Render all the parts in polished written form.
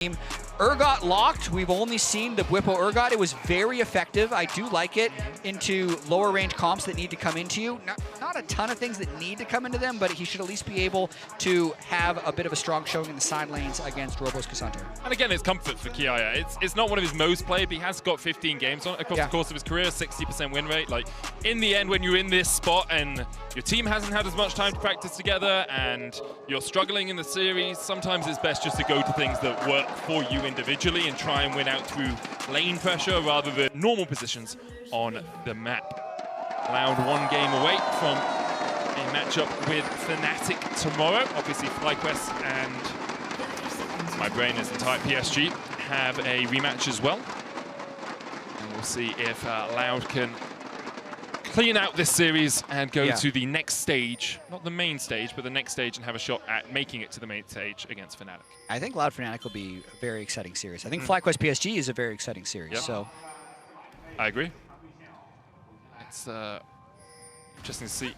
Urgot locked. We've only seen the Whippo Urgot. It was very effective. I do like it into lower range comps that need to come into you. Not a ton of things that need to come into them, but he should at least be able to have a bit of a strong showing in the side lanes against Robo's Cassandra. And again, it's comfort for Kiaya. It's not one of his most played, but he has got 15 games on across the course of his career, 60% win rate. Like, in the end, when you're in this spot and your team hasn't had as much time to practice together and you're struggling in the series, sometimes it's best just to go to things that work for you individually and try and win out through lane pressure rather than normal positions on the map. Loud one game away from a matchup with Fnatic tomorrow. Obviously, FlyQuest and my brain is entire PSG have a rematch as well. And we'll see if Loud can clean out this series and go to the next stage, not the main stage, but the next stage, and have a shot at making it to the main stage against Fnatic. I think Loud Fnatic will be a very exciting series. I think FlyQuest PSG is a very exciting series. So I agree. It's interesting to see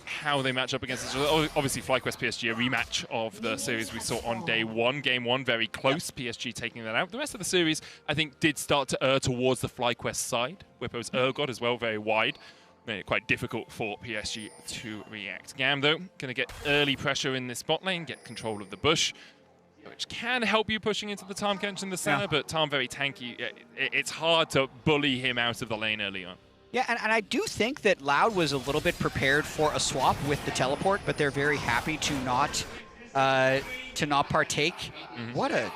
how they match up against each other. Obviously, FlyQuest PSG, a rematch of the series we saw on day one. Game one, very close, PSG taking that out. The rest of the series, I think, did start to err towards the FlyQuest side. Whippo's Urgot as well, very wide. Made it quite difficult for PSG to react. GAM, though, going to get early pressure in this bot lane, get control of the bush, which can help you pushing into the Tahm Kench in the center, but Tahm very tanky. It's hard to bully him out of the lane early on. Yeah, and I do think that Loud was a little bit prepared for a swap with the teleport, but they're very happy to not partake. What a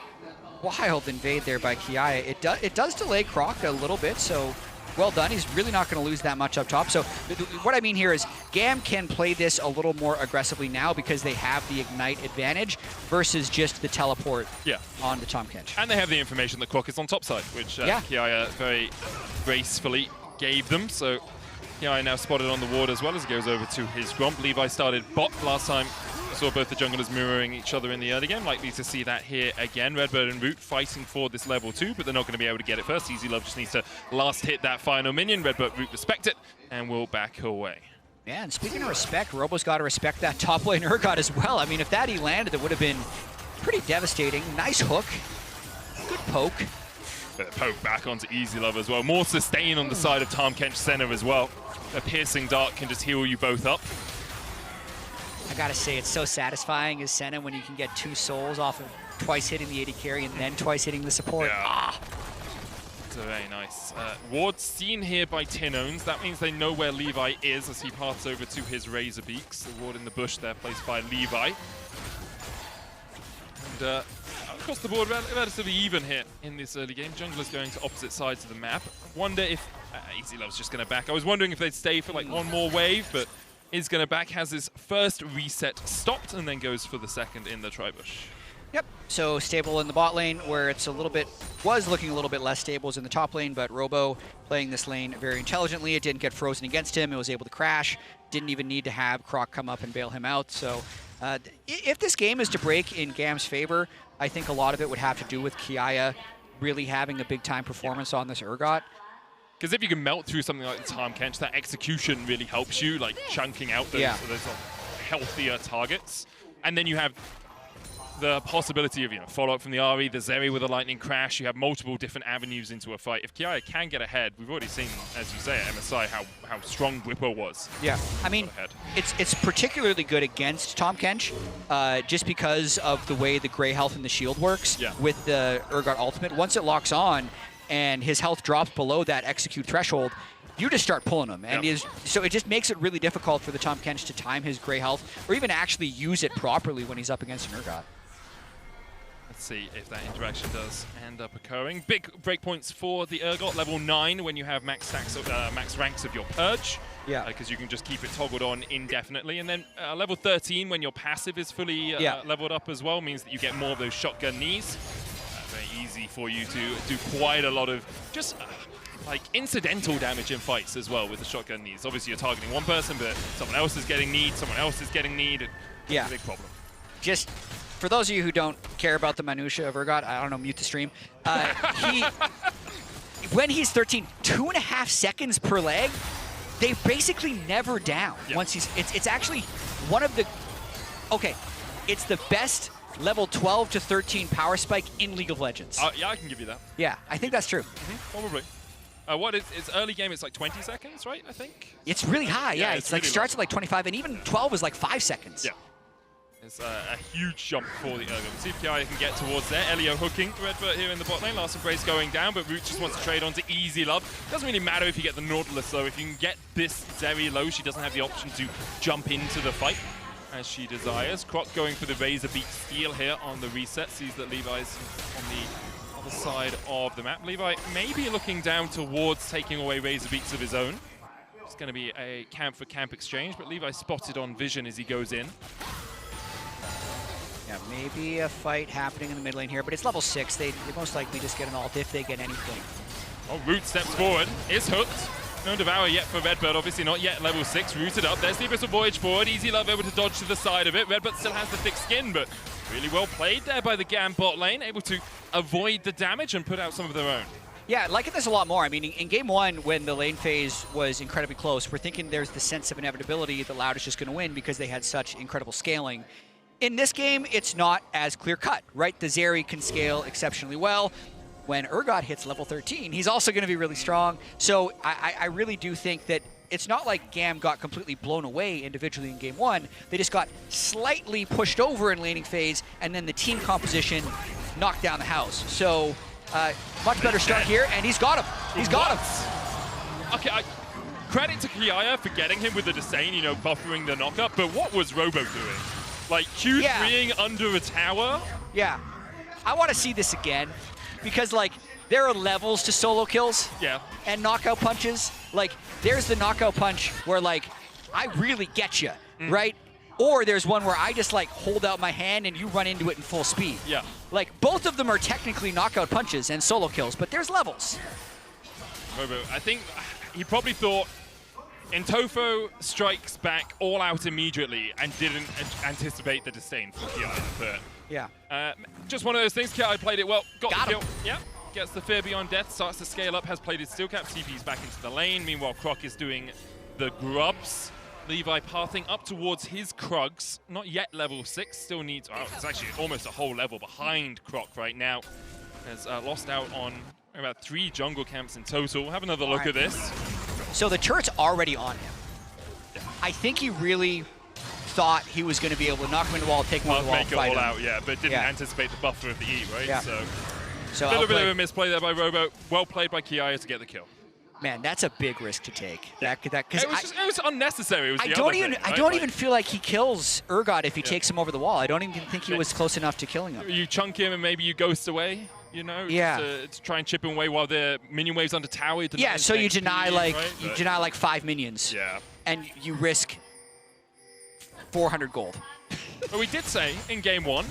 wild invade there by Kiaya. It does delay Croc a little bit, so well done. He's really not going to lose that much up top. So what I mean here is GAM can play this a little more aggressively now because they have the Ignite advantage versus just the teleport on the Tahm Kench. And they have the information that Croc is on top side, which Kiaya very gracefully gave them. So Kiaya now spotted on the ward as well as he goes over to his Gromp. Levi started bot last time. We saw both the junglers mirroring each other in the early game. Likely to see that here again. Redbird and Root fighting for this level 2, but they're not going to be able to get it first. Easy Love just needs to last hit that final minion. Redbird, Root respect it and will back away. Yeah, and speaking of respect, Robo's got to respect that top lane Urgot as well. I mean, if that he landed, it would have been pretty devastating. Nice hook. Good poke. But a poke back onto Easy Love as well. More sustain on the side of Tahm Kench center as well. A piercing dart can just heal you both up. I gotta say, it's so satisfying as Senna when you can get 2 souls off of twice hitting the AD carry and then twice hitting the support. So very nice. Ward seen here by Tinones. That means they know where Levi is as he paths over to his Razor Beaks. The ward in the bush there placed by Levi. And across the board, relatively even here in this early game. Junglers going to opposite sides of the map. Wonder if Easy Love's just going to back. I was wondering if they'd stay for like one more wave, but is going to back. Has his first reset stopped and then goes for the second in the tri-bush. Yep, so stable in the bot lane where it's was looking a little bit less stable as in the top lane, but Robo playing this lane very intelligently. It didn't get frozen against him. It was able to crash. Didn't even need to have Croc come up and bail him out. So if this game is to break in GAM's favor, I think a lot of it would have to do with Kiaya really having a big-time performance on this Urgot. Because if you can melt through something like the Tahm Kench, that execution really helps you, like chunking out those healthier targets. And then you have the possibility of follow-up from the RE, the Zeri with a lightning crash. You have multiple different avenues into a fight. If Kiaya can get ahead, we've already seen, as you say, at MSI, how strong Whippo was. Yeah, I mean, it's particularly good against Tahm Kench, just because of the way the gray health and the shield works with the Urgot ultimate. Once it locks on and his health drops below that execute threshold, you just start pulling him. And so it just makes it really difficult for the Tahm Kench to time his gray health or even actually use it properly when he's up against an Urgot. Let's see if that interaction does end up occurring. Big breakpoints for the Urgot, level 9 when you have max ranks of your Purge. Yeah. Because you can just keep it toggled on indefinitely. And then level 13 when your passive is fully leveled up as well means that you get more of those shotgun knees. Very easy for you to do quite a lot of just like incidental damage in fights as well with the shotgun knees. Obviously you're targeting one person, but someone else is getting kneed, someone else is getting kneed. It's a big problem. Just for those of you who don't care about the minutia of Urgot, I don't know, mute the stream. When he's 13, 2.5 seconds per leg, they basically never down. Once he's, it's actually one of the, it's the best level 12 to 13 power spike in League of Legends. Yeah, I can give you that. Yeah, I think that's true. Probably. What is it's early game? It's like 20 seconds, right? I think. It's really high. Yeah, it's like really starts at like 25, and even 12 is like 5 seconds. Yeah. It's a huge jump for the early game. See if Kiaya can get towards there. Elio hooking Redbird here in the bot lane. Last Embrace going down, but Root just wants to trade onto Easy Love. Doesn't really matter if you get the Nautilus though. If you can get this Zeri low, she doesn't have the option to jump into the fight as she desires. Croc going for the Razor Beak steal here on the reset. Sees that Levi's on the other side of the map. Levi maybe looking down towards taking away Razor Beaks of his own. It's going to be a camp for camp exchange, but Levi spotted on vision as he goes in. Yeah, maybe a fight happening in the mid lane here, but it's level 6. They most likely just get an ult if they get anything. Oh, Root steps forward, is hooked. No Devour yet for Redbird, obviously not yet level 6, rooted up. There's the Abyssal Voyage forward, Easy Love able to dodge to the side of it. Redbird still has the thick skin, but really well played there by the GAM bot lane, able to avoid the damage and put out some of their own. Yeah, liking this a lot more. I mean, in game 1, when the lane phase was incredibly close, we're thinking there's the sense of inevitability that Loud is just going to win because they had such incredible scaling. In this game, it's not as clear-cut, right? The Zeri can scale exceptionally well. When Urgot hits level 13, he's also going to be really strong. So I really do think that it's not like GAM got completely blown away individually in game 1. They just got slightly pushed over in laning phase, and then the team composition knocked down the house. So much better start here, and he's got him. He's got him. Okay, credit to Kiaya for getting him with the Disdain, you know, buffering the knockup, but what was Robo doing? Like Q3ing under a tower? Yeah. I want to see this again because, like, there are levels to solo kills and knockout punches. Like, there's the knockout punch where, like, I really get you, right? Or there's one where I just, like, hold out my hand and you run into it in full speed. Yeah. Like, both of them are technically knockout punches and solo kills, but there's levels. Robo, I think he probably thought, Intofo strikes back all out immediately and didn't anticipate the Disdain from Kiaya, but yeah. Just one of those things. Kiaya played it well, got the kill. Him. Yeah, gets the Fear Beyond Death, starts to scale up, has played his steel cap, TP's back into the lane. Meanwhile, Croc is doing the grubs. Levi pathing up towards his Krugs, not yet level 6, still needs, oh, it's actually almost a whole level behind Croc right now. Has lost out on about 3 jungle camps in total. Have another look at this. So the turret's already on him. I think he really thought he was going to be able to knock him into the wall, take him over the wall, make it all out, yeah, but didn't anticipate the buffer of the E, right? Yeah. So a little bit of a misplay there by Robo. Well played by Kiaya to get the kill. Man, that's a big risk to take. It was unnecessary. It was I don't even feel like he kills Urgot if he takes him over the wall. I don't even think he was close enough to killing him. You chunk him and maybe you ghost away, you know, to try and chip him away while the minion wave's under tower. Yeah, so you deny like deny like 5 minions. Yeah. And you risk 400 gold. But we did say in game 1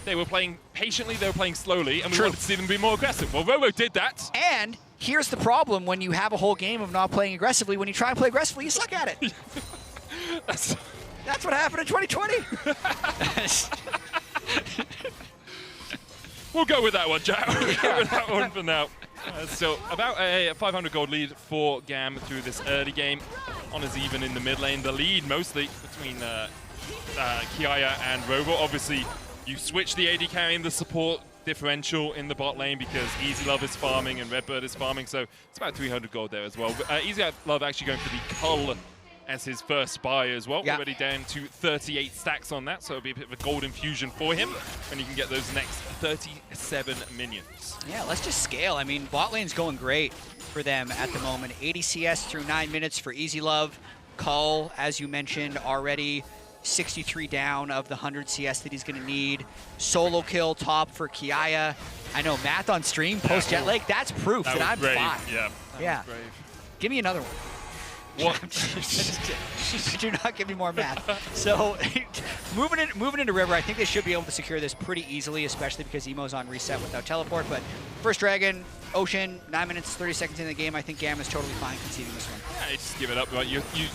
they were playing patiently, they were playing slowly, and we wanted to see them be more aggressive. Well, Robo did that. And here's the problem when you have a whole game of not playing aggressively. When you try and play aggressively, you suck at it. That's what happened in 2020. We'll go with that one, Jack. We'll go with that one for now. So about a 500 gold lead for GAM through this early game. Honors even in the mid lane. The lead mostly between Kiaya and Robo. Obviously, you switch the AD carry and the support differential in the bot lane because Easy Love is farming and Redbird is farming, so it's about 300 gold there as well. Easy Love actually going for the Cull as his first buy as well. Yeah. Already down to 38 stacks on that, so it'll be a bit of a gold infusion for him when he can get those next 37 minions. Yeah, let's just scale. I mean, bot lane's going great for them at the moment. 80 CS through 9 minutes for Easy Love. Cull, as you mentioned already, 63 down of the 100 CS that he's going to need. Solo kill top for Kiaya. I know, math on stream, post jet lag, that's proof that I'm brave. fine. Yeah. Give me another one. What? Do not give me more math. So, moving into River, I think they should be able to secure this pretty easily, especially because Emo's on reset without teleport. But first Dragon, Ocean, 9 minutes, 30 seconds in the game. I think GAM is totally fine conceding this one. Yeah, just give it up. But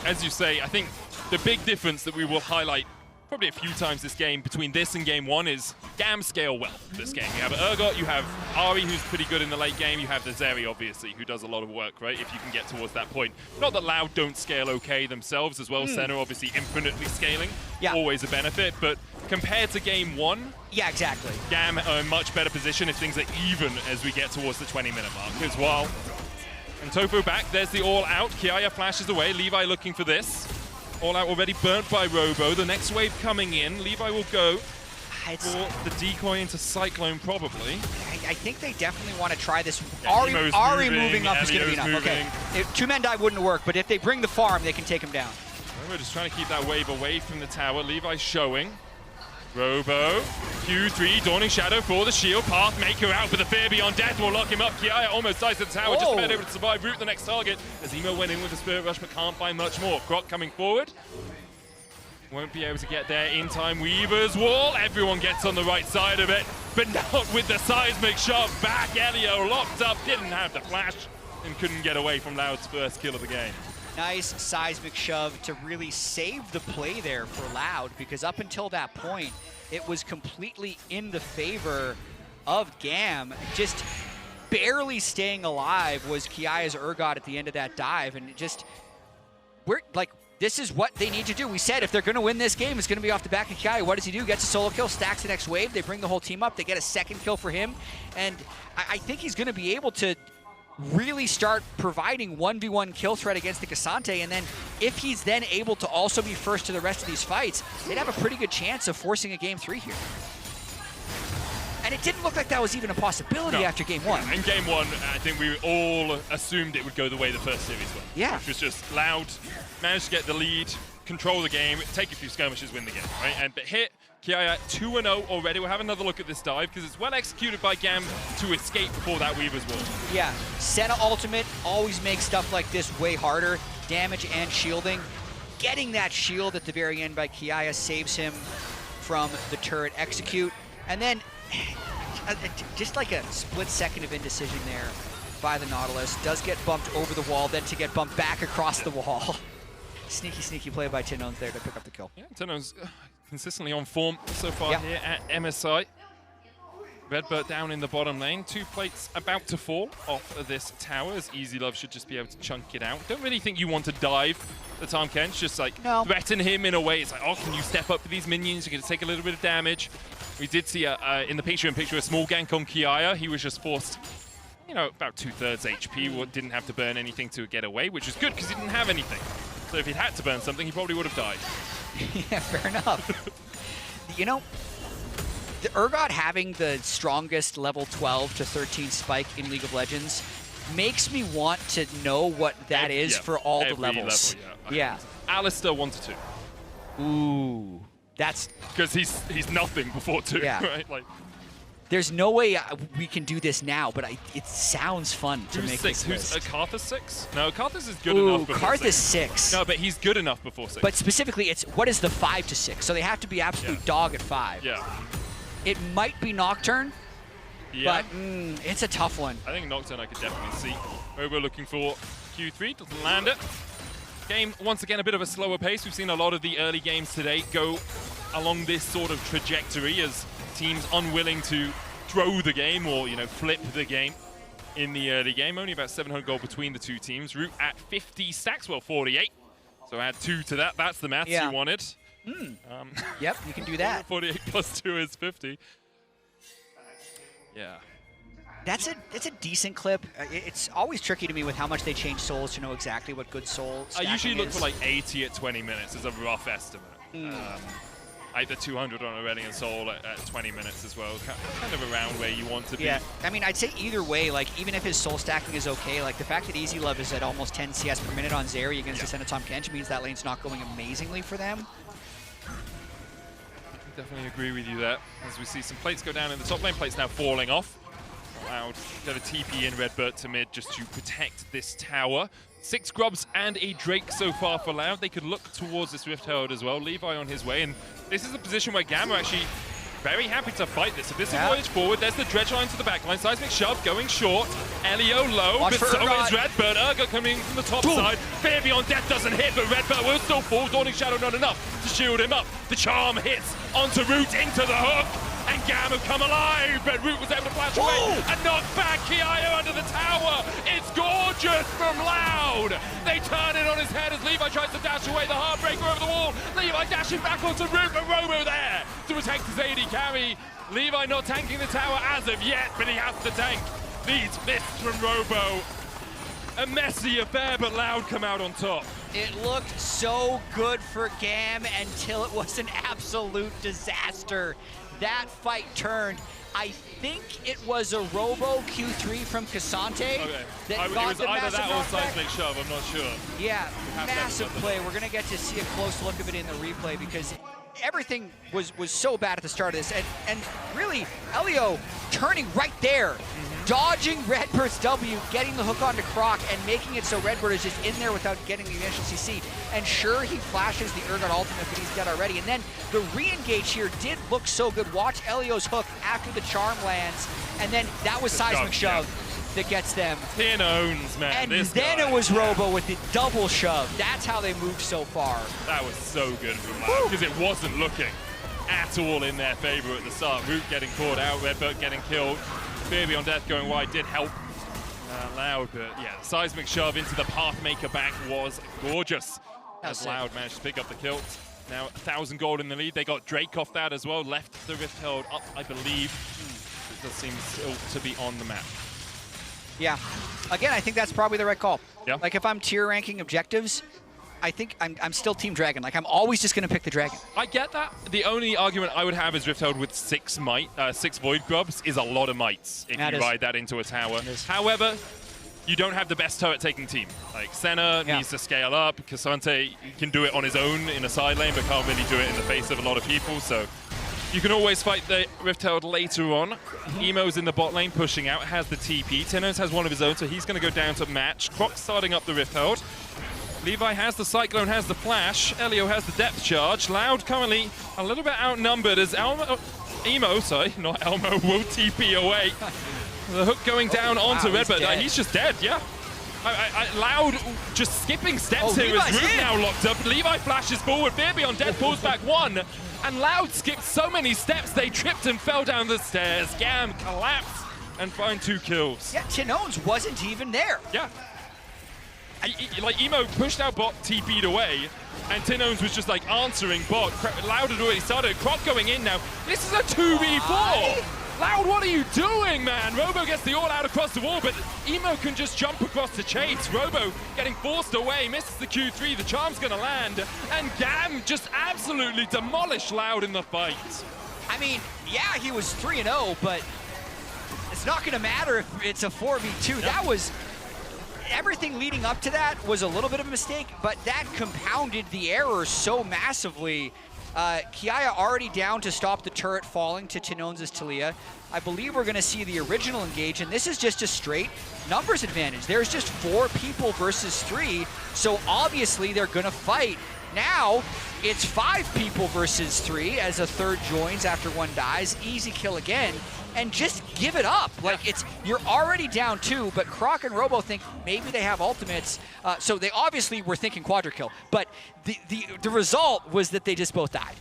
as you say, I think the big difference that we will highlight probably a few times this game between this and game 1 is GAM scale well this game. You have Urgot, you have Ari, who's pretty good in the late game, you have the Zeri, obviously, who does a lot of work, right, if you can get towards that point. Not that Loud don't scale okay themselves as well. Senna obviously infinitely scaling, always a benefit, but compared to game 1, yeah, exactly. GAM are in much better position if things are even as we get towards the 20-minute mark as well. And Topo back, there's the all-out. Kiaya flashes away, Levi looking for this. All-out already burnt by Robo. The next wave coming in. Levi will go for the decoy into Cyclone, probably. I think they definitely want to try this. Ari moving up is going to be enough. Okay. Two-man dive wouldn't work, but if they bring the farm, they can take him down. Robo just trying to keep that wave away from the tower. Levi showing. Robo, Q3, Dawning Shadow for the shield. Pathmaker out, but the fear beyond death will lock him up. Kiaya almost dies to the tower, just about able to survive. Root the next target as Emo went in with the Spirit Rush, but can't find much more. Croc coming forward. Won't be able to get there in time. Weaver's wall, everyone gets on the right side of it, but not with the seismic shot back. Elio locked up, didn't have the flash, and couldn't get away from Loud's first kill of the game. Nice seismic shove to really save the play there for Loud, because up until that point, it was completely in the favor of GAM. Just barely staying alive was Kiaya's Urgot at the end of that dive, and this is what they need to do. We said if they're going to win this game, it's going to be off the back of Kiaya. What does he do? Gets a solo kill, stacks the next wave. They bring the whole team up. They get a second kill for him, and I think he's going to be able to really start providing 1v1 kill threat against the Cassante, and then if he's then able to also be first to the rest of these fights, they'd have a pretty good chance of forcing a game 3 here. And it didn't look like that was even a possibility after game 1. In game 1, I think we all assumed it would go the way the first series went. Yeah. Which was just Loud, managed to get the lead, control the game, take a few skirmishes, win the game, right? But hit Kiaya 2-0 already. We'll have another look at this dive because it's well executed by GAM to escape before that Weaver's wall. Yeah, Senna ultimate always makes stuff like this way harder. Damage and shielding. Getting that shield at the very end by Kiaya saves him from the turret execute. And then just like a split second of indecision there by the Nautilus. Does get bumped over the wall, then to get bumped back across the wall. Sneaky play by Tinones there to pick up the kill. Yeah, Tinones consistently on form so far here at MSI. Redbird down in the bottom lane. 2 plates about to fall off of this tower, as Easy Love should just be able to chunk it out. Don't really think you want to dive the Tahm Kench, just like threaten him in a way. It's like, oh, can you step up for these minions? You're going to take a little bit of damage. We did see in the Patreon picture a small gank on Kiaya. He was just forced, you know, about 2/3 HP. Didn't have to burn anything to get away, which is good because he didn't have anything. So if he'd had to burn something, he probably would have died. Yeah, fair enough. You know, the Urgot having the strongest level 12 to 13 spike in League of Legends makes me want to know what that is for all the levels. Level, Alistar 1 to 2. Ooh, that's because he's nothing before 2. Right? Like, there's no way we can do this now, but it sounds fun to make this list. Who's Karthus 6? No, Karthus is good enough before Karthus 6. No, but he's good enough before 6. But specifically, it's what is the 5 to 6? So they have to be absolute dog at 5. Yeah. It might be Nocturne, but it's a tough one. I think Nocturne I could definitely see. Robo looking for Q3, doesn't land it. Game, once again, a bit of a slower pace. We've seen a lot of the early games today go along this sort of trajectory as teams unwilling to throw the game or, you know, flip the game in the early game. Only about 700 gold between the two teams. Root at 50, Stackswell 48. So add 2 to that. That's the maths you wanted. Yep, you can do that. 48 plus 2 is 50. Yeah. That's a decent clip. It's always tricky to me with how much they change souls to know exactly what good soul stacking I usually look is. for like 80 at 20 minutes as a rough estimate. Like the 200 on Aurelion Soul at 20 minutes as well. Kind of around where you want to be. Yeah, I mean, I'd say either way, like, even if his soul stacking is okay, like, the fact that Easy Love is at almost 10 CS per minute on Zeri against the Senna Tahm Kench means that lane's not going amazingly for them. I definitely agree with you there. As we see some plates go down in the top lane, plates now falling off. Allowed to have a TP in Redbird to mid just to protect this tower. 6 Grubs and a Drake so far for Loud. They could look towards this Rift Herald as well. Levi on his way, and this is a position where GAM are actually very happy to fight this. If this is voyage forward, there's the dredge line to the back line. Seismic shove going short. Elio low, but so is Redbird. Urgot coming from the top side. Fear Beyond Death doesn't hit, but Redbird will still fall. Dawning Shadow not enough to shield him up. The charm hits onto Root into the hook. And GAM have come alive, but Root was able to flash away and knock back Kiayo under the tower. It's gorgeous from Loud. They turn it on his head as Levi tries to dash away the Heartbreaker over the wall. Levi dashing back onto Root, but Robo there to protect his AD carry. Levi not tanking the tower as of yet, but he has to tank these fists from Robo. A messy affair, but Loud come out on top. It looked so good for GAM until it was an absolute disaster. That fight turned. I think it was a Robo Q3 from Cassante. That got it was either that or Seismic Shove, I'm not sure. Yeah, massive play. We're going to get to see a close look of it in the replay because everything was so bad at the start of this. And really, Elio turning right there, dodging Redbird's W, getting the hook onto Croc, and making it so Redbird is just in there without getting the initial CC. And sure, he flashes the Urgot ultimate, but he's dead already. And then the re-engage here did look so good. Watch Elio's hook after the charm lands, and then that was Seismic Shove that gets them. Tin owns, man. And then it was Robo with the double shove. That's how they moved so far. That was so good from Loud, because it wasn't looking at all in their favor at the start. Root getting caught out, Redbird getting killed. Fear Beyond Death going wide did help Loud, but yeah, Seismic Shove into the Pathmaker back was gorgeous. As Loud managed to pick up the kill. Now 1,000 gold in the lead. They got Drake off that as well. Left the Rift Herald up, I believe. It does seem still to be on the map. Yeah. Again, I think that's probably the right call. Yeah. Like if I'm tier ranking objectives, I think I'm still Team Dragon. Like I'm always just going to pick the Dragon. I get that. The only argument I would have is Rift Herald with 6 Void Grubs is a lot of mites if you ride that into a tower. However, you don't have the best turret taking team. Like Senna needs to scale up. Cassante can do it on his own in a side lane, but can't really do it in the face of a lot of people. So you can always fight the Rift Herald later on. Emo's in the bot lane pushing out, has the TP. Tenos has one of his own, so he's going to go down to match. Croc starting up the Rift Herald. Levi has the Cyclone, has the Flash. Elio has the Depth Charge. Loud currently a little bit outnumbered as Elmo will TP away. The hook going down onto Redbird. He's just dead, yeah. Loud just skipping steps here as Root now locked up. Levi flashes forward. Fear Beyond Death pulls back 1. And Loud skipped so many steps they tripped and fell down the stairs. GAM collapsed and find 2 kills. Yeah, Tinones wasn't even there. Yeah. Like Emo pushed out bot, TP'd away, and Tinones was just like answering bot. Loud had already started. Croc going in now. This is a 2v4. Loud, what are you doing, man? Robo gets the all out across the wall, but Emo can just jump across the chase. Robo getting forced away, misses the Q3. The charm's gonna land, and GAM just absolutely demolished Loud in the fight. I mean, yeah, he was 3-0, but it's not gonna matter if it's a 4v2. That was. Everything leading up to that was a little bit of a mistake, but that compounded the error so massively. Kiaya already down to stop the turret falling to Tinones' Talia. I believe we're going to see the original engage, and this is just a straight numbers advantage. There's just 4 people versus 3, so obviously they're going to fight. Now, it's 5 people versus 3 as a third joins after 1 dies. Easy kill again. And just give it up. Like, you're already down 2, but Croc and Robo think maybe they have ultimates. So they obviously were thinking quadra kill, but the result was that they just both died.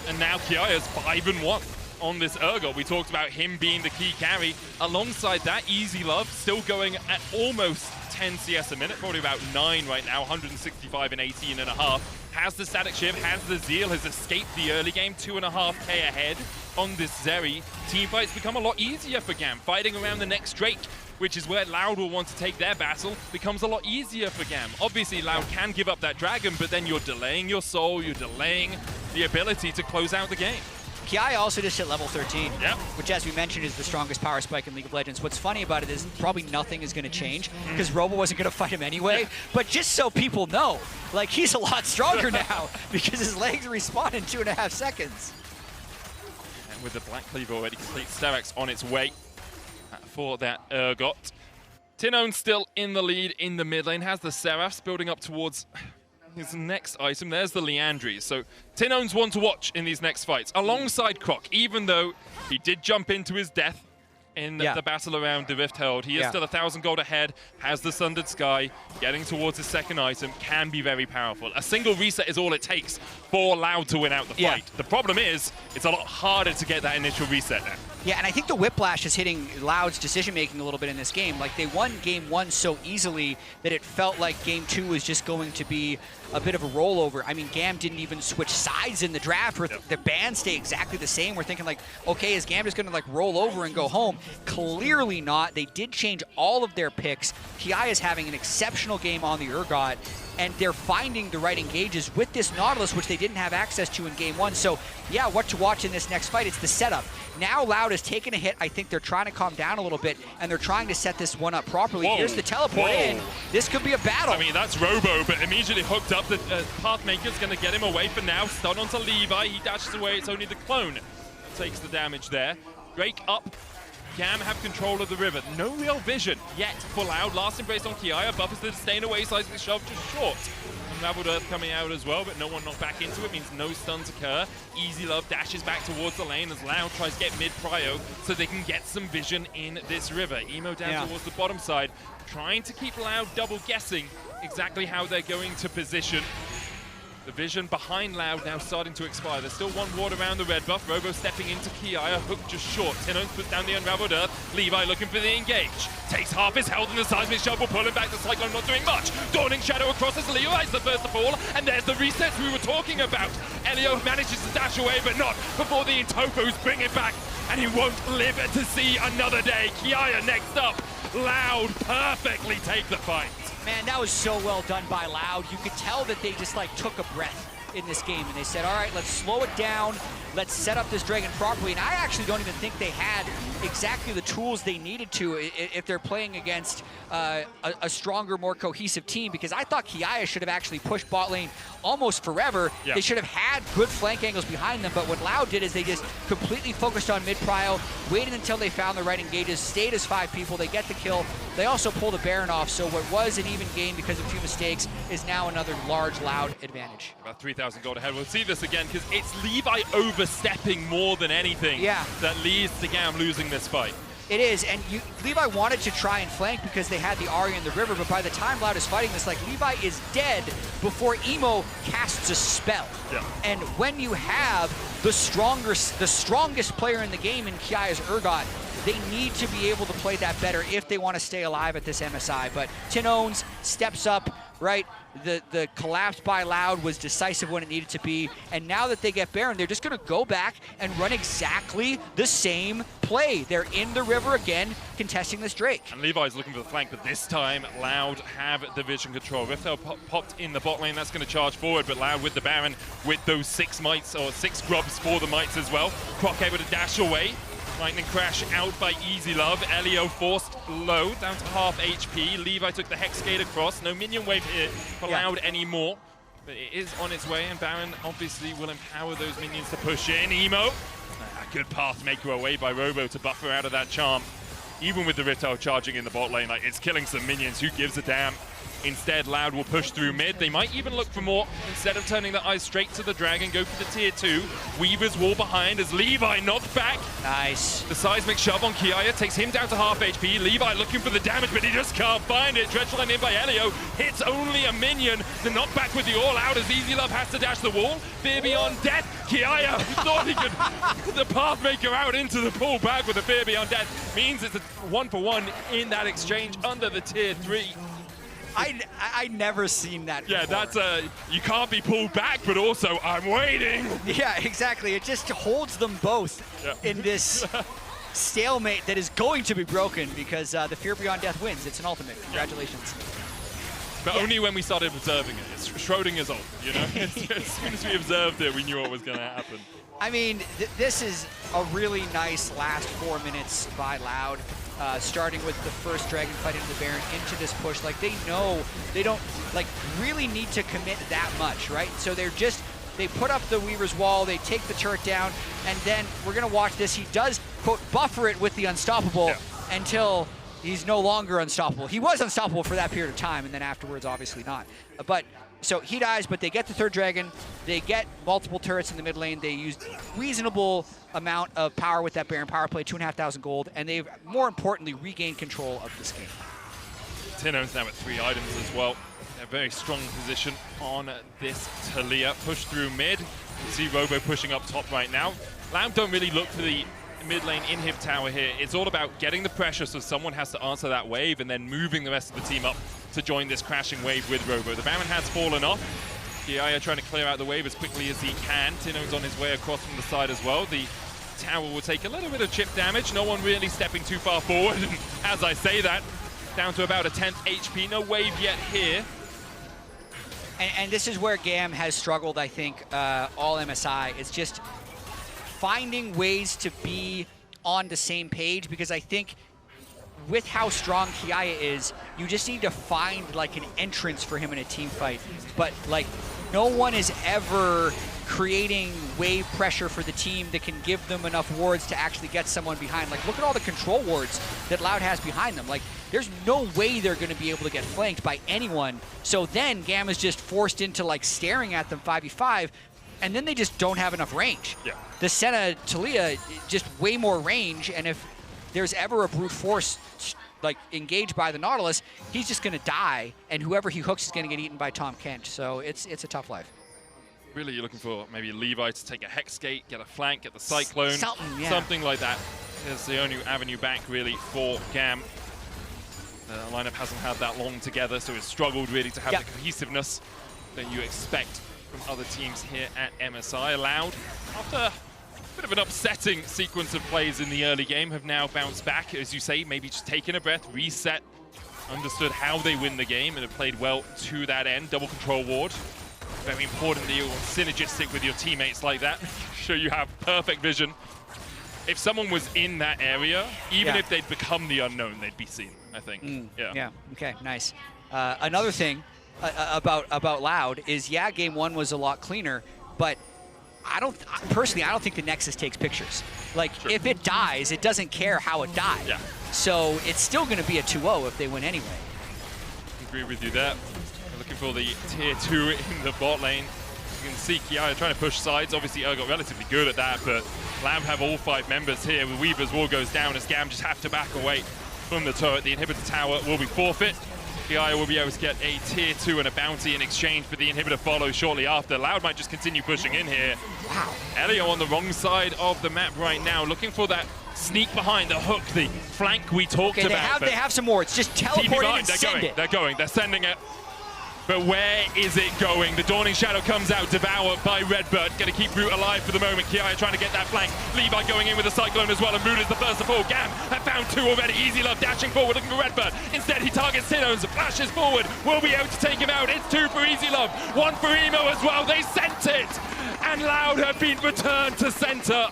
And now Kiaya's 5-1 on this Urgot. We talked about him being the key carry. Alongside that, Easy Love still going at almost 10 CS a minute, probably about 9 right now, 165 and 18.5. Has the static shiv, has the zeal, has escaped the early game, 2.5k ahead on this Zeri. Teamfights become a lot easier for GAM. Fighting around the next Drake, which is where Loud will want to take their battle, becomes a lot easier for GAM. Obviously, Loud can give up that dragon, but then you're delaying your soul, you're delaying the ability to close out the game. Kiaya also just hit level 13, which, as we mentioned, is the strongest power spike in League of Legends. What's funny about it is probably nothing is going to change because Robo wasn't going to fight him anyway. But just so people know, like, he's a lot stronger now because his legs respawn in 2.5 seconds. And with the Black Cleaver already complete, Sterak's on its way for that Urgot. Tinone still in the lead in the mid lane, has the Seraphs building up towards His next item, there's the Leandries. So Tinone's one to watch in these next fights, alongside Croc, even though he did jump into his death in the battle around the Rift Herald. He is still 1,000 gold ahead, has the Sundered Sky, getting towards his second item, can be very powerful. A single reset is all it takes for Loud to win out the fight. The problem is, it's a lot harder to get that initial reset now. Yeah, and I think the Whiplash is hitting Loud's decision-making a little bit in this game. Like, they won Game 1 so easily that it felt like Game 2 was just going to be a bit of a rollover. I mean, GAM didn't even switch sides in the draft. The bans stay exactly the same. We're thinking, like, okay, is GAM just going to, like, roll over and go home? Clearly not. They did change all of their picks. Kiai is having an exceptional game on the Urgot, and they're finding the right engages with this Nautilus, which they didn't have access to in Game 1. So, yeah, what to watch in this next fight, it's the setup. Now Loud has taken a hit. I think they're trying to calm down a little bit, and they're trying to set this one up properly. Whoa. Here's the teleport in. This could be a battle. I mean, that's Robo, but immediately hooked up. The Pathmaker's going to get him away for now. Stun onto Levi. He dashes away. It's only the clone that takes the damage there. Drake up. GAM have control of the river. No real vision yet for Loud. Last embrace on Kiaya. Buffers the staying away. Seismic shove just short. Unraveled Earth coming out as well, but no one knocked back into it. Means no stuns occur. Easy Love dashes back towards the lane as Loud tries to get mid-prio so they can get some vision in this river. Emo down towards the bottom side, trying to keep Loud double guessing exactly how they're going to position. The vision behind Loud now starting to expire. There's still one ward around the red buff. Robo stepping into Kiaya, hook just short. Tinone's puts down the Unraveled Earth. Levi looking for the engage. Takes half his health and the Seismic Shove will pull him back. The Cyclone not doing much. Dawning Shadow across as Levi's the first to fall. And there's the resets we were talking about. Elio manages to dash away, but not before the Intofos bring it back. And he won't live to see another day. Kiaya next up. Loud perfectly take the fight. Man, that was so well done by Loud. You could tell that they just, like, took a breath in this game, and they said, all right, let's slow it down, let's set up this Dragon properly. And I actually don't even think they had exactly the tools they needed to if they're playing against a stronger, more cohesive team, because I thought Kiaya should have actually pushed bot lane almost forever. They should have had good flank angles behind them, but what Loud did is they just completely focused on mid-prio, waited until they found the right engages, stayed as 5 people, they get the kill. They also pulled a Baron off, so what was an even game because of 2 mistakes is now another large Loud advantage. About 3,000 gold ahead. We'll see this again because it's Levi overstepping more than anything that leads to GAM losing this fight. It is, and Levi wanted to try and flank because they had the Arya in the river, but by the time Loud is fighting this, like, Levi is dead before Emo casts a spell. And when you have the strongest player in the game in Kiaya's Urgot, they need to be able to play that better if they want to stay alive at this MSI. But Tinone's steps up, right? The collapse by Loud was decisive when it needed to be, and now that they get Baron, they're just going to go back and run exactly the same play. They're in the river again, contesting this Drake. And Levi's looking for the flank, but this time Loud have the vision control. Riftel popped in the bot lane, that's going to charge forward, but Loud with the Baron, with those 6 mites, or 6 grubs for the mites as well. Croc able to dash away. Lightning Crash out by Easy Love. Elio forced low, down to half HP. Levi took the Hex Gate across. No minion wave here for Loud anymore. But it is on its way, and Baron obviously will empower those minions to push in. Emo, a good Pathmaker away by Robo to buffer out of that charm. Even with the Rito charging in the bot lane, like, it's killing some minions. Who gives a damn? Instead, Loud will push through mid. They might even look for more. Instead of turning their eyes straight to the Dragon, go for the tier 2. Weaver's wall behind as Levi knocked back. Nice. The Seismic Shove on Kiaya takes him down to half HP. Levi looking for the damage, but he just can't find it. Dreadful in by Elio. Hits only a minion. The knockback with the all-out as Easy Love has to dash the wall. Fear Beyond Death. Kiaya thought he could put the Pathmaker out into the pool back with the Fear Beyond Death. Means it's a 1-for-1 in that exchange under the tier 3. I never seen that before. Yeah, that's you can't be pulled back, but also I'm waiting. Yeah, exactly. It just holds them both in this stalemate that is going to be broken because the Fear Beyond Death wins. It's an ultimate. Congratulations. But only when we started observing it. It's Schrodinger's ult, you know? As soon as we observed it, we knew what was going to happen. I mean, this is a really nice last 4 minutes by Loud. Starting with the first Dragon fight into the Baron, into this push. Like, they know they don't, like, really need to commit that much, right? So they put up the Weaver's wall, they take the turret down, and then we're going to watch this. He does, quote, buffer it with the Unstoppable until he's no longer unstoppable. He was unstoppable for that period of time, and then afterwards, obviously not. But So he dies, but they get the third dragon. They get multiple turrets in the mid lane. They use reasonable amount of power with that Baron power play, 2,500 gold, and they've, more importantly, regained control of this game. Tino's now at 3 items as well. A very strong position on this Taliyah. Push through mid. You see Robo pushing up top right now. Loud don't really look for the mid lane inhib tower here. It's all about getting the pressure so someone has to answer that wave and then moving the rest of the team up to join this crashing wave with Robo. The Baron has fallen off. Kiaya trying to clear out the wave as quickly as he can. Tino's on his way across from the side as well. The tower will take a little bit of chip damage. No one really stepping too far forward. And as I say that, down to about a 10th HP. No wave yet here. And this is where GAM has struggled, I think, all MSI. It's just finding ways to be on the same page, because I think with how strong Kiaya is, you just need to find like an entrance for him in a team fight. But like, no one is ever creating wave pressure for the team that can give them enough wards to actually get someone behind. Like, look at all the control wards that Loud has behind them. Like, there's no way they're going to be able to get flanked by anyone. So then GAM is just forced into like staring at them 5v5, and then they just don't have enough range. Yeah. The Senna Taliyah, just way more range, and if there's ever a brute force like engaged by the Nautilus, he's just going to die, and whoever he hooks is going to get eaten by Tom Kent. So it's a tough life. Really, you're looking for maybe Levi to take a Hex Gate, get a flank, get the Cyclone, something like that. It's the only avenue back, really, for GAM. The lineup hasn't had that long together, so it's struggled really to have the cohesiveness that you expect from other teams here at MSI. Loud, after a bit of an upsetting sequence of plays in the early game, have now bounced back, as you say, maybe just taken a breath, reset, understood how they win the game, and have played well to that end. Double control ward. Very important that you're synergistic with your teammates like that. Sure, you have perfect vision. If someone was in that area, even if they'd become the unknown, they'd be seen, I think. Yeah, okay, nice. Another thing about Loud is, game one was a lot cleaner, but personally, I don't think the Nexus takes pictures. Like, if it dies, it doesn't care how it died. Yeah. So it's still going to be a 2-0 if they win anyway. Agree with you there. Looking for the tier 2 in the bot lane. You can see Kiaya trying to push sides. Obviously, got relatively good at that, but Lamb have all 5 members here. With Weaver's wall goes down as GAM just have to back away from the turret. The inhibitor tower will be forfeit. Kiaya will be able to get a tier 2 and a bounty in exchange, but the inhibitor follows shortly after. Loud might just continue pushing in here. Wow. Elio on the wrong side of the map right now, looking for that sneak behind the hook, the flank we talked about. They have some wards. Just teleport in and send it. They're going. They're sending it. But where is it going? The Dawning Shadow comes out, devoured by Redbird. Going to keep Root alive for the moment. Kiaya trying to get that flank. Levi going in with a Cyclone as well, and Root is the first to fall. GAM have found 2 already. Easy Love dashing forward, looking for Redbird. Instead, he targets Tino's, flashes forward. Will be able to take him out. It's 2 for Easy Love, 1 for Emo as well. They sent it, and Loud have been returned to center.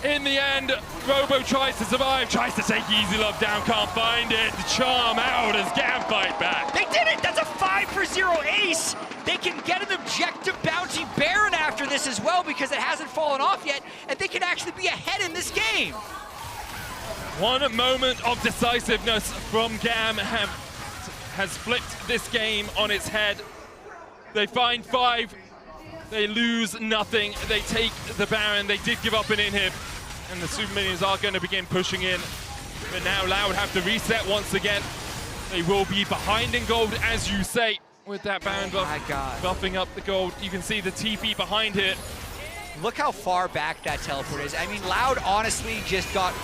In the end, Robo tries to survive, tries to take Easy Love down, can't find it. The charm out as GAM fight back. They did it! That's a 5-for-0 ace! They can get an objective bounty Baron after this as well, because it hasn't fallen off yet, and they can actually be ahead in this game. One moment of decisiveness from GAM has flipped this game on its head. They find 5. They lose nothing. They take the Baron. They did give up an inhib, and the Super Minions are going to begin pushing in. But now Loud have to reset once again. They will be behind in gold, as you say, with that Baron buff, buffing up the gold. You can see the TP behind here. Look how far back that teleport is. I mean, Loud honestly just got...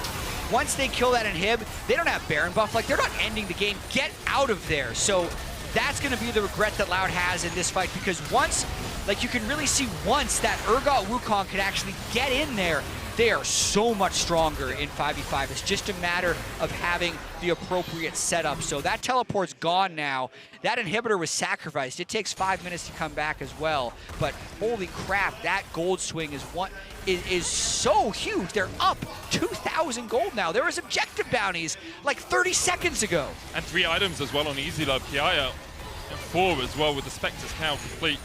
Once they kill that inhib, they don't have Baron buff. Like, they're not ending the game. Get out of there. So that's going to be the regret that Loud has in this fight, because once... Like, you can really see once that Urgot Wukong could actually get in there, they are so much stronger in 5v5. It's just a matter of having the appropriate setup. So that teleport's gone now. That inhibitor was sacrificed. It takes 5 minutes to come back as well. But holy crap, that gold swing is so huge. They're up 2,000 gold now. There was objective bounties like 30 seconds ago. And 3 items as well on Easy Love. Kiaya and 4 as well with the Spectre's now complete.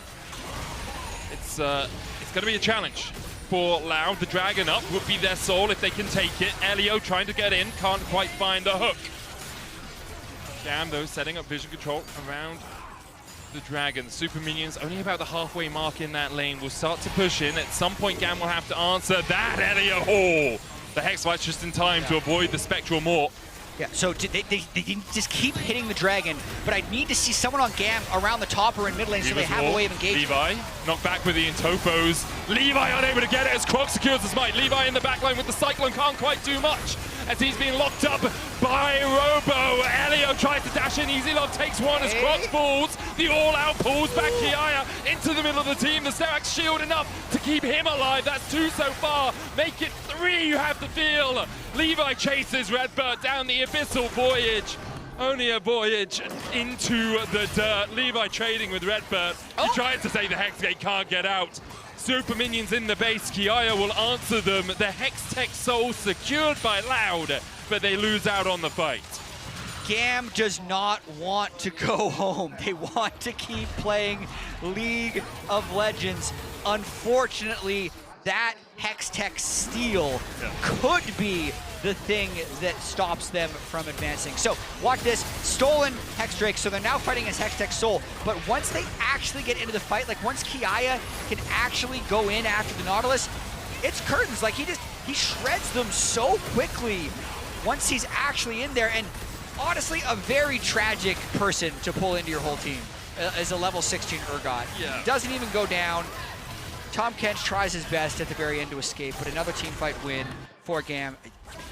It's going to be a challenge for Loud. The Dragon up would be their soul if they can take it. Elio trying to get in, can't quite find the hook. GAM, though, setting up vision control around the Dragon. Super Minions only about the halfway mark in that lane. Will start to push in. At some point, GAM will have to answer that. Elliot Hall. The Hex Fight's just in time to avoid the Spectral Morph. Yeah, so they just keep hitting the Dragon, but I need to see someone on GAM around the top or in mid lane so they have a way of engaging. Levi, knocked back with the Intopos. Levi unable to get it as Croc secures the smite. Levi in the back line with the Cyclone can't quite do much as he's being locked up by Robo. Elio tries to dash in. Easy Love takes one as Croc falls. The all-out pulls back Kiaya into the middle of the team. The Sterak's shield enough to keep him alive. That's 2 so far. Make it 3, you have to feel. Levi chases Redbird down the abyssal voyage. Only a voyage into the dirt. Levi trading with Redbird. He tries to say the Hex Gate can't get out. Super Minions in the base. Kiaya will answer them. The Hex Tech Soul secured by Loud, but they lose out on the fight. GAM does not want to go home. They want to keep playing League of Legends. Unfortunately, that Hextech steal could be the thing that stops them from advancing. So watch this, stolen Hex Drake, so they're now fighting as Hextech Soul, but once they actually get into the fight, like once Kiaya can actually go in after the Nautilus, it's curtains. Like he shreds them so quickly once he's actually in there, and honestly, a very tragic person to pull into your whole team as a level 16 Urgot. Yeah. Doesn't even go down. Tom Kench tries his best at the very end to escape, but another team fight win for GAM.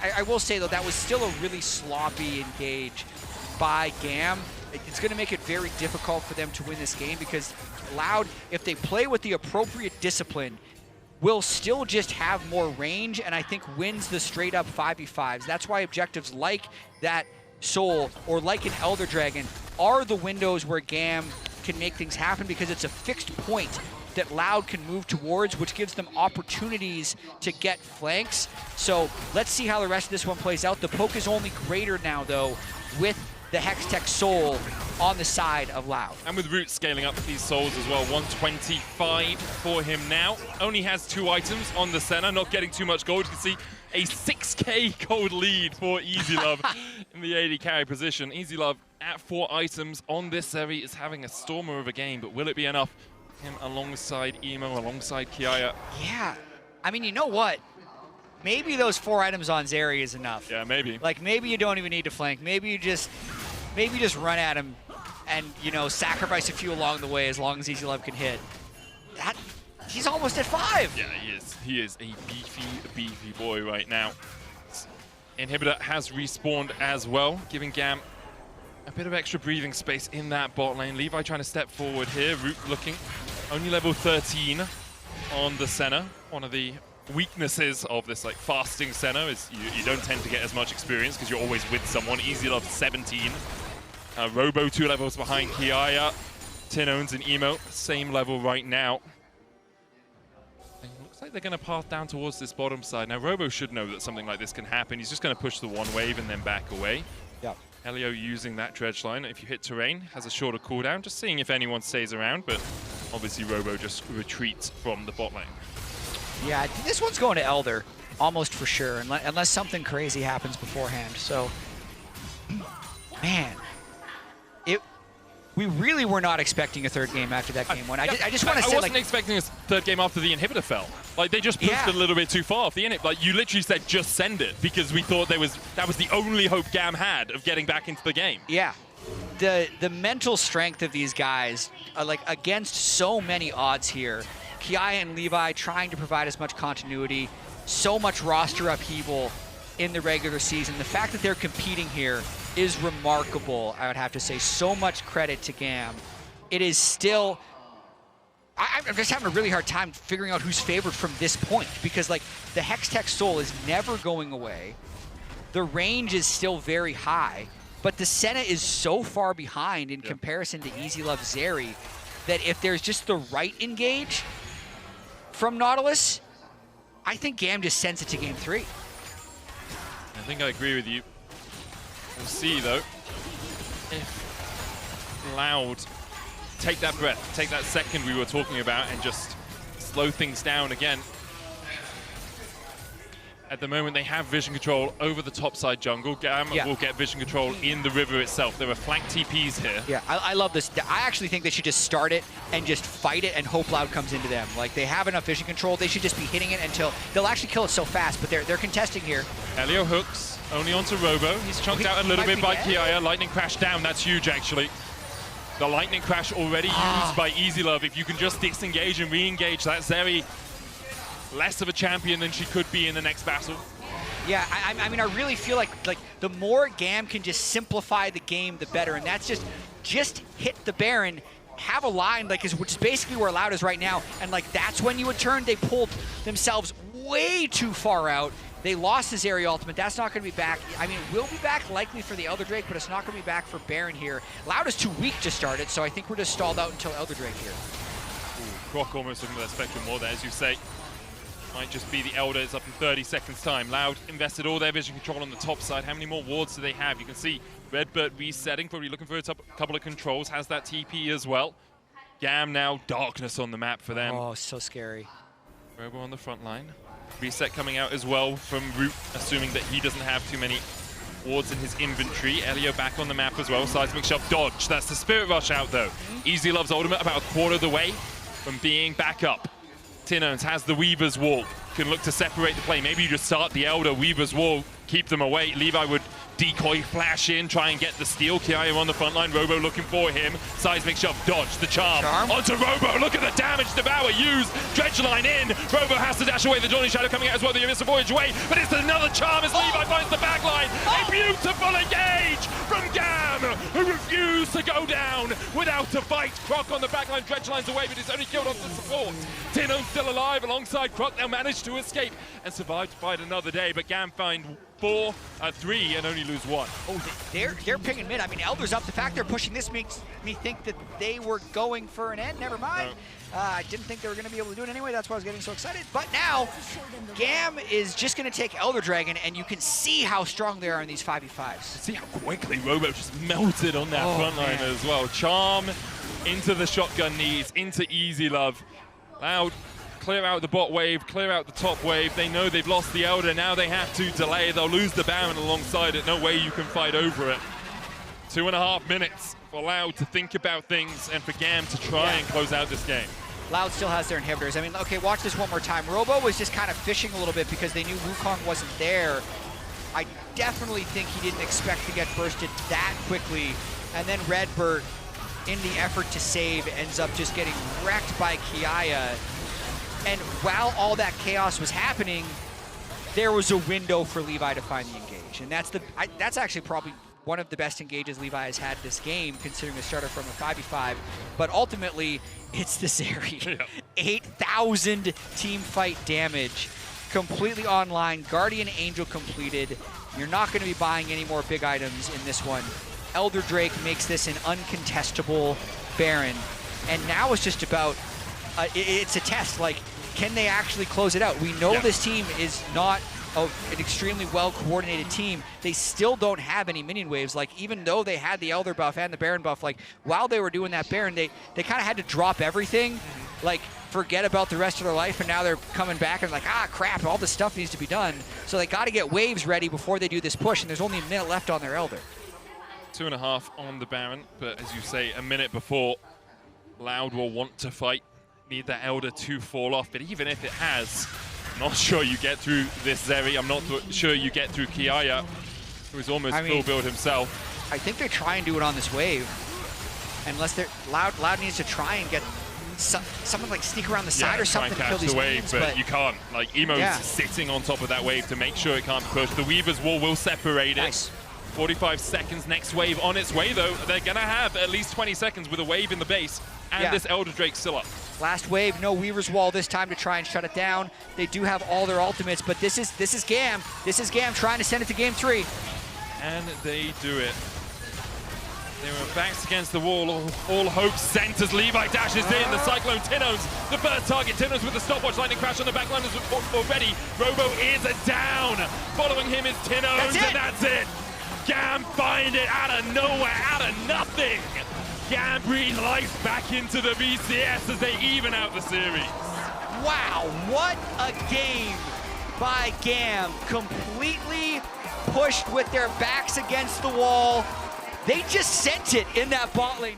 I will say, though, that was still a really sloppy engage by GAM. It's going to make it very difficult for them to win this game because Loud, if they play with the appropriate discipline, will still just have more range and I think wins the straight-up 5v5s. That's why objectives like that Soul or like an Elder Dragon are the windows where GAM can make things happen because it's a fixed point that Loud can move towards, which gives them opportunities to get flanks. So let's see how the rest of this one plays out. The poke is only greater now, though, with the Hextech Soul on the side of Loud. And with Root scaling up these souls as well, 125 for him now. Only has 2 items on the center, not getting too much gold. You can see a 6k gold lead for Easy Love in the AD carry position. Easy Love at 4 items on this Zeri is having a stormer of a game, but will it be enough? Him alongside Emo, alongside Kiaya. Yeah, I mean, you know what? Maybe those 4 items on Zeri is enough. Yeah, maybe. Like, maybe you don't even need to flank. Maybe you just run at him and, you know, sacrifice a few along the way as long as Easy Love can hit. He's almost at 5. Yeah, he is. He is a beefy boy right now. Inhibitor has respawned as well, giving GAM a bit of extra breathing space in that bot lane. Levi trying to step forward here. Root looking only level 13 on the Senna. One of the weaknesses of this like fasting Senna is you don't tend to get as much experience because you're always with someone. Easy Love 17. Robo 2 levels behind Kiaya. Tinones and Emo, same level right now. And it looks like they're going to path down towards this bottom side. Now Robo should know that something like this can happen. He's just going to push the 1 wave and then back away. Yep. Elio using that dredge line. If you hit terrain, has a shorter cooldown. Just seeing if anyone stays around, but obviously Robo just retreats from the bot lane. Yeah, this one's going to Elder, almost for sure, unless something crazy happens beforehand. So, man, we really were not expecting a 3rd game after that game 1. I just want to say, I wasn't expecting a 3rd game after the inhibitor fell. Like, they just pushed a little bit too far off the inhib. Like, you literally said just send it because we thought that was the only hope GAM had of getting back into the game. Yeah. The mental strength of these guys, like, against so many odds here. Kiaya and Levi trying to provide as much continuity, so much roster upheaval in the regular season. The fact that they're competing here is remarkable, I would have to say. So much credit to GAM. It is still... I'm just having a really hard time figuring out who's favored from this point because, like, the Hextech Soul is never going away. The range is still very high, but the Senna is so far behind in comparison to Easy Love Zeri that if there's just the right engage from Nautilus, I think GAM just sends it to game 3. I think I agree with you. We'll see, though, if Loud take that breath, take that second we were talking about and just slow things down again. At the moment, they have vision control over the topside jungle. GAM will get vision control in the river itself. There are flank TPs here. Yeah, I love this. I actually think they should just start it and just fight it and hope Loud comes into them. Like, they have enough vision control. They should just be hitting it until they'll actually kill it so fast, but they're contesting here. Elio hooks only onto Robo. He's chunked out a little bit by Kiaya. Lightning Crash down. That's huge, actually. The Lightning Crash already used by Easy Love. If you can just disengage and re-engage that Zeri, less of a champion than she could be in the next battle. Yeah, I mean, I really feel like the more GAM can just simplify the game, the better. And that's just hit the Baron, have a line, like, which is basically where Loud is right now. And, like, that's when you would turn. They pulled themselves way too far out. They lost his area ultimate. That's not going to be back. I mean, it will be back likely for the Elder Drake, but it's not going to be back for Baron here. Loud is too weak to start it, so I think we're just stalled out until Elder Drake here. Croc almost looking for that Spectrum more there, as you say. Might just be the Elder. It's up in 30 seconds time. Loud invested all their vision control on the top side. How many more wards do they have? You can see Redbird resetting, probably looking for a couple of controls. Has that TP as well. GAM now, darkness on the map for them. Oh, so scary. Robo on the front line. Reset coming out as well from Root, assuming that he doesn't have too many wards in his inventory. Elio back on the map as well. Seismic Shove dodge. That's the Spirit Rush out though. Easy Love's ultimate about a quarter of the way from being back up. Tinones has the Weaver's Wall. Can look to separate the play. Maybe you just start the Elder, Weaver's Wall, keep them away. Levi would decoy, flash in, try and get the steal. Kiaya on the front line, Robo looking for him. Seismic Shove, dodge, the charm. Onto Robo, look at the damage Devour used. Dredge line in, Robo has to dash away. The Dawning Shadow coming out as well, the Abyssal Voyage away, but it's another charm as Levi finds the back line. A beautiful engage from GAM, who refused to go down without a fight. Croc on the back line, Dredge line's away, but it's only killed off the support. Tino's still alive alongside Croc. They'll manage to escape and survive to fight another day, but GAM find 3 and only lose 1. Oh, they're picking mid. I mean, Elder's up. The fact they're pushing this makes me think that they were going for an end. Never mind. No. I didn't think they were going to be able to do it anyway. That's why I was getting so excited. But now, GAM is just going to take Elder Dragon, and you can see how strong they are in these 5v5s. See how quickly Robo just melted on that front line as well. Charm into the shotgun knees, into Easy Love. Loud. Clear out the bot wave, clear out the top wave. They know they've lost the Elder, now they have to delay. They'll lose the Baron alongside it. No way you can fight over it. 2.5 minutes for Loud to think about things and for GAM to try and close out this game. Loud still has their inhibitors. I mean, okay, watch this one more time. Robo was just kind of fishing a little bit because they knew Wukong wasn't there. I definitely think he didn't expect to get bursted that quickly. And then Redbird, in the effort to save, ends up just getting wrecked by Kiaya. And while all that chaos was happening, there was a window for Levi to find the engage. And that's actually probably one of the best engages Levi has had this game, considering the starter from a 5v5. But ultimately, it's this area. 8,000 team fight damage, completely online. Guardian Angel completed. You're not going to be buying any more big items in this one. Elder Drake makes this an uncontestable Baron. And now it's just about... it's a test, like, can they actually close it out? We know this team is not an extremely well-coordinated team. They still don't have any minion waves. Like, even though they had the Elder buff and the Baron buff, like, while they were doing that Baron, they kind of had to drop everything, like, forget about the rest of their life, and now they're coming back and like, crap, all this stuff needs to be done. So they got to get waves ready before they do this push, and there's only a minute left on their Elder. 2.5 on the Baron, but as you say, a minute before, Loud will want to fight. Need that Elder to fall off, but even if it has, I'm not sure you get through this Zeri. I'm not sure you get through Kiaya, who's almost full build himself. I think they try and do it on this wave, unless they're Loud needs to try and get someone like sneak around the side or something to kill these waves, but you can't. Like, Emo's sitting on top of that wave to make sure it can't be pushed. The Weaver's Wall will separate it. 45 seconds, next wave on its way though. They're gonna have at least 20 seconds with a wave in the base, and this Elder Drake still up. Last wave, no Weaver's Wall this time to try and shut it down. They do have all their ultimates, but this is GAM. This is GAM trying to send it to game 3. And they do it. They were backs against the wall, all hope centers. Levi dashes in, the Cyclone Tino's the first target. Tino's with the stopwatch, Lightning Crash on the back line already. Robo is down. Following him is Tino's, and that's it. GAM find it out of nowhere, out of nothing. GAM breathe life back into the BCS as they even out the series. Wow, what a game by GAM, completely pushed with their backs against the wall. They just sent it in that bot lane.